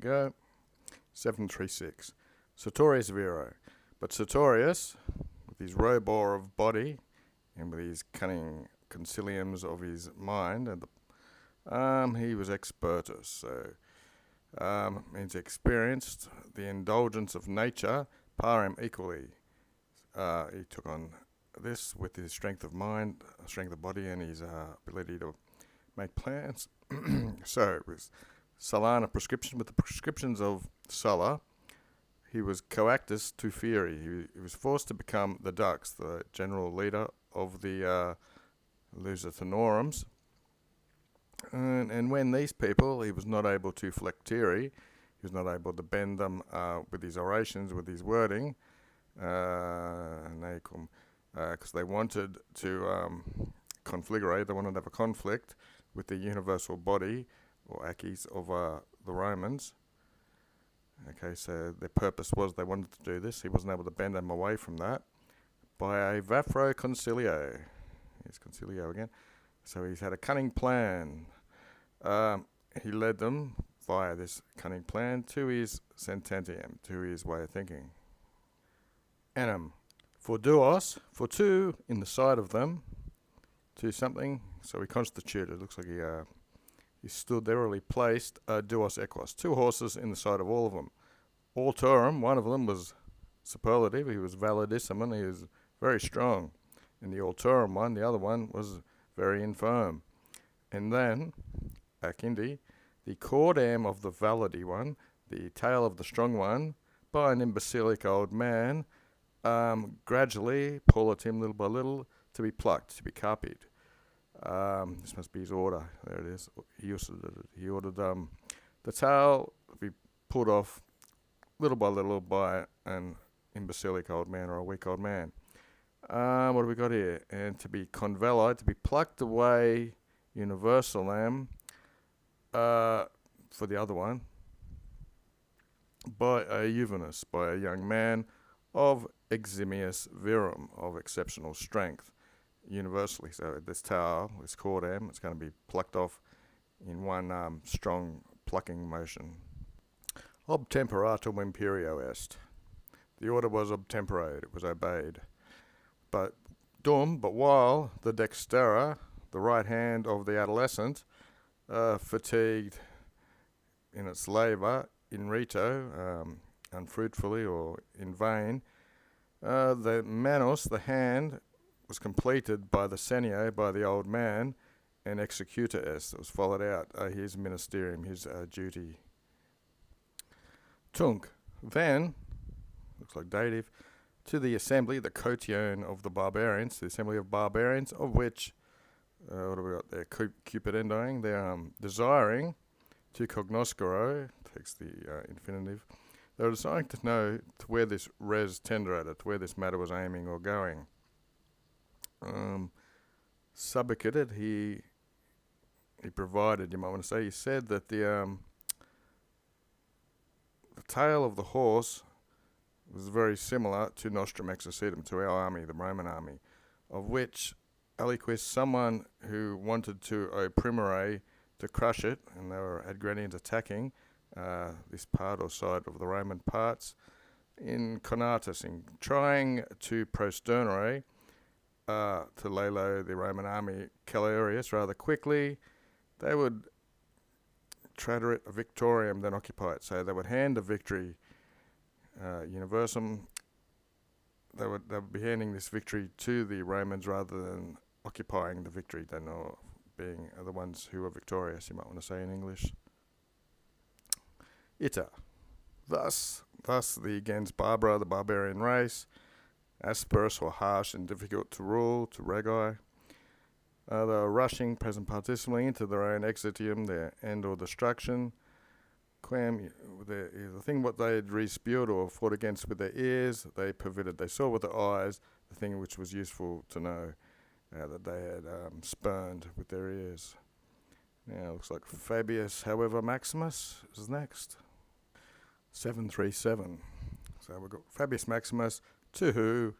go. 736. Sartorius Vero. But Sartorius, with his robor of body and with his cunning conciliums of his mind, and he was expertus, so means experienced the indulgence of nature parem equally. He took on this with his strength of mind, strength of body, and his ability to make plans. So with Sullana prescription, with the prescriptions of Sulla, he was coactus to fieri. He was forced to become the Dux, the general leader of the Lusitanорums. And when these people, he was not able to flectiri, he was not able to bend them with his orations, with his wording, because they wanted to confligurate, they wanted to have a conflict with the universal body, or Achis, of the Romans. Okay, so their purpose was they wanted to do this. He wasn't able to bend them away from that by a vafro concilio. Here's concilio again. So he's had a cunning plan. He led them via this cunning plan to his sententium, to his way of thinking. Enim. For duos, for two in the side of them, to something. So he constituted, it looks like he stood there, or he placed duos equos, two horses in the side of all of them. Altorum, one of them was superlative, he was validissimum, he was very strong. In the Altorum one, the other one was very infirm. And then, Akindi, the cordam of the validi one, the tail of the strong one, by an imbecilic old man, gradually, paulatim, little by little, to be plucked, to be copied. This must be his order. There it is. He ordered the tail to be pulled off little by little by an imbecilic old man or a weak old man. What do we got here? And to be convelli, to be plucked away, universalam, for the other one, by a juvenus, by a young man of eximius virum, of exceptional strength, universally. So this tower, this cordam, it's going to be plucked off in one strong plucking motion. Obtemperatum imperio est. The order was obtemperate, it was obeyed. But while the dextera, the right hand of the adolescent, fatigued in its labour, in rito, unfruitfully or in vain, the manos, the hand, was completed by the senio, by the old man, and executor est, it was followed out, his ministerium, his duty. Tunc, then, looks like dative, to the assembly, the cotion of the barbarians, the assembly of barbarians, of which, what have we got there, cupidendoing, they're desiring to cognoscere, takes the infinitive, they were desiring to know to where this res tenderata, to where this matter was aiming or going. Subicated, he provided, you might want to say, he said that the tail of the horse was very similar to nostrum exercitum, to our army, the Roman army, of which aliquis, someone who wanted to opprimere, to crush it, and they were Adgrenians attacking this part or side of the Roman parts, in conatus, in trying to prosternere, to lay low the Roman army, Calerius, rather quickly, they would trader it a victorium, then occupy it. So they would hand the victory, universum, they would be handing this victory to the Romans rather than occupying the victory, then, or being the ones who were victorious, you might want to say in English. Ita. Thus the gens barbara, the barbarian race, asperse or harsh and difficult to rule, to regi, they were rushing present participally into their own exitium, their end or destruction. Quam, the thing what they had respewed or fought against with their ears, they perverted. They saw with their eyes the thing which was useful to know, that they had spurned with their ears. Now, looks like Fabius, however, Maximus is next. 737. So we've got Fabius Maximus, to who,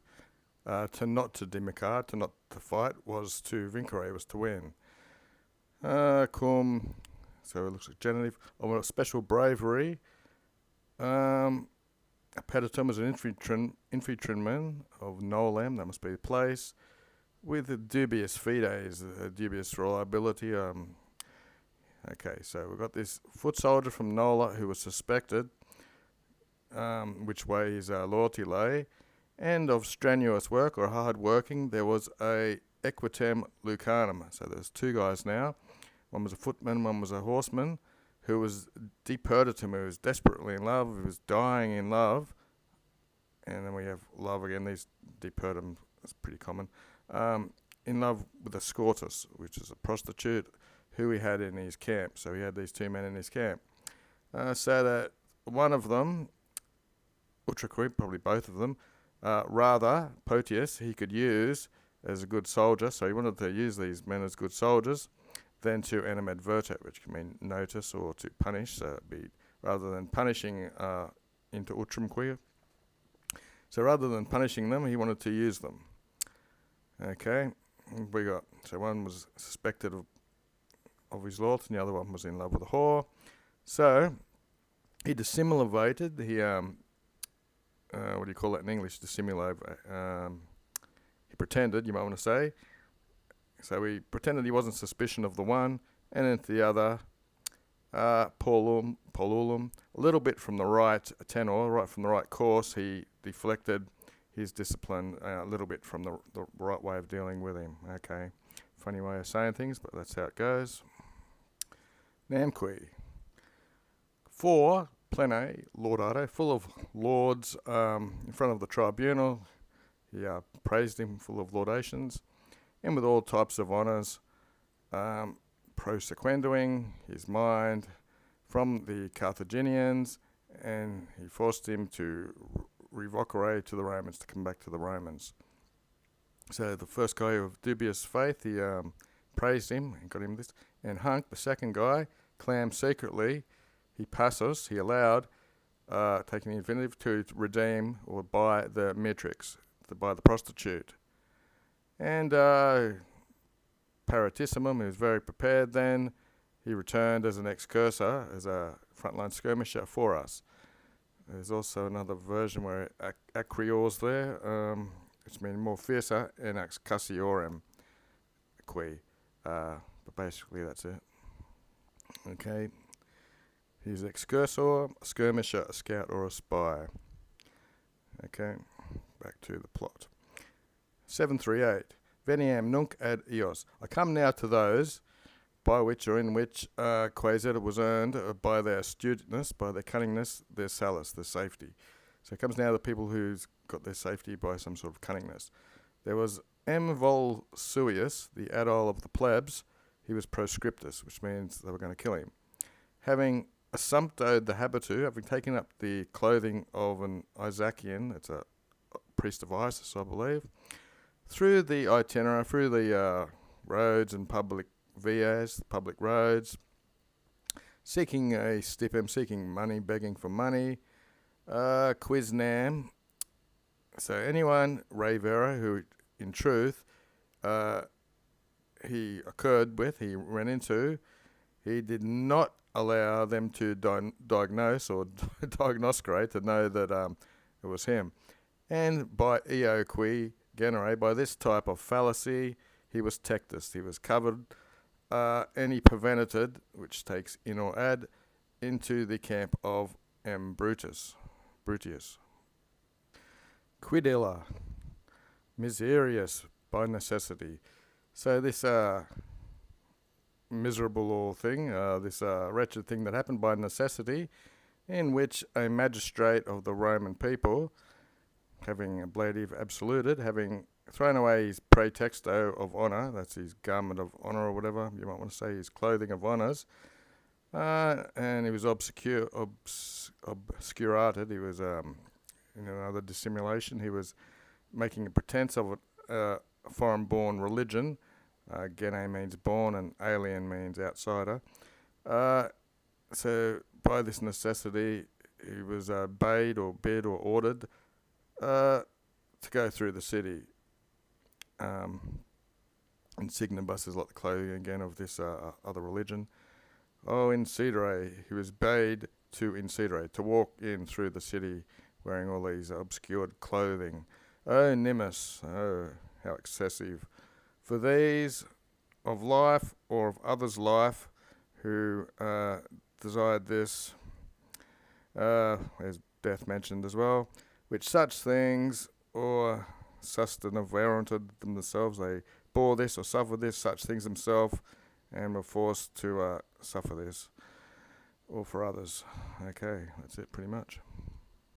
to not to dimicar, to not to fight, was to vincere, was to win. Cum, so it looks like genitive, of a special bravery, Patatum was an infantryman of Nolam, that must be the place, with a dubious fides, dubious reliability. Okay, so we've got this foot soldier from Nola who was suspected, which way his loyalty lay, and of strenuous work or hard working. There was a equitem lucanum. So there's two guys now. One was a footman, one was a horseman, who was deperditum, who was desperately in love, who was dying in love. And then we have love again, these deperditum, that's pretty common. In love with a scortus, which is a prostitute, who he had in his camp. So he had these two men in his camp. So that one of them, Utraque, probably both of them, rather, Potius, he could use as a good soldier. So he wanted to use these men as good soldiers, than to animadverter, which can mean notice or to punish. So it'd be rather than punishing into utrumque. So rather than punishing them, he wanted to use them. Okay, we got, so one was suspected of his loyalty, and the other one was in love with a whore. So he dissimulated. He what do you call that in English? Dissimulate. He pretended, you might want to say. So he pretended he wasn't suspicious of the one, and into the other, polulum, a little bit from the right tenor, right from the right course. He deflected his discipline a little bit from the right way of dealing with him. Okay, funny way of saying things, but that's how it goes. Namque. 4, plene, laudate, full of lords in front of the tribunal. He praised him, full of laudations, and with all types of honours, prosequendoing his mind from the Carthaginians, and he forced him to revocare to the Romans, to come back to the Romans. So the first guy of dubious faith, he praised him and got him this, and Hunk, the second guy, clammed secretly, he passos, he allowed, taking the infinitive, to redeem or buy the metrix, to buy the prostitute. And Paratissimum, who was very prepared then, he returned as an excursor, as a frontline skirmisher for us. There's also another version where acriors there, which means more fiercer, and excusiorem, but basically that's it. Okay, he's excursor, a skirmisher, a scout, or a spy. Okay, back to the plot. 738. Veniam nunc ad eos. I come now to those by which or in which Quasida was earned by their astuteness, by their cunningness, their salus, their safety. So it comes now to the people who's got their safety by some sort of cunningness. There was M. Volsuius, the adol of the plebs. He was proscriptus, which means they were going to kill him. Having assumptoed the habitu, having taken up the clothing of an Isaacian, that's a priest of Isis, I believe, through the itinerary, through the roads and public vias, public roads, seeking a stipem, seeking money, begging for money, quiznam. So anyone, Ray Vera, who in truth he occurred with, he ran into, he did not allow them to diagnose or diagnosticate to know that it was him. And by eoqui genere, by this type of fallacy, he was tectus, he was covered, and he prevented, which takes in or ad, into the camp of M. Brutius. Quidilla, miserius, by necessity. So this miserable thing, this wretched thing that happened by necessity, in which a magistrate of the Roman people, having ablative absoluted, having thrown away his praetexto of honour, that's his garment of honour or whatever, you might want to say his clothing of honours, and he was obscurated, he was in another dissimulation, he was making a pretense of a foreign-born religion. Gene means born and alien means outsider. So by this necessity, he was bade or bid or ordered to go through the city. Insignibus is like the clothing again of this other religion, Oh, incidere, he was bade to incidere, to walk in through the city wearing all these obscured clothing. Oh, Nimbus, oh, how excessive. For these of life or of others' life who desired this, there's death mentioned as well, which such things or sustenance warranted themselves, they bore this or suffered this, such things themselves, and were forced to suffer this, or for others. Okay, that's it pretty much.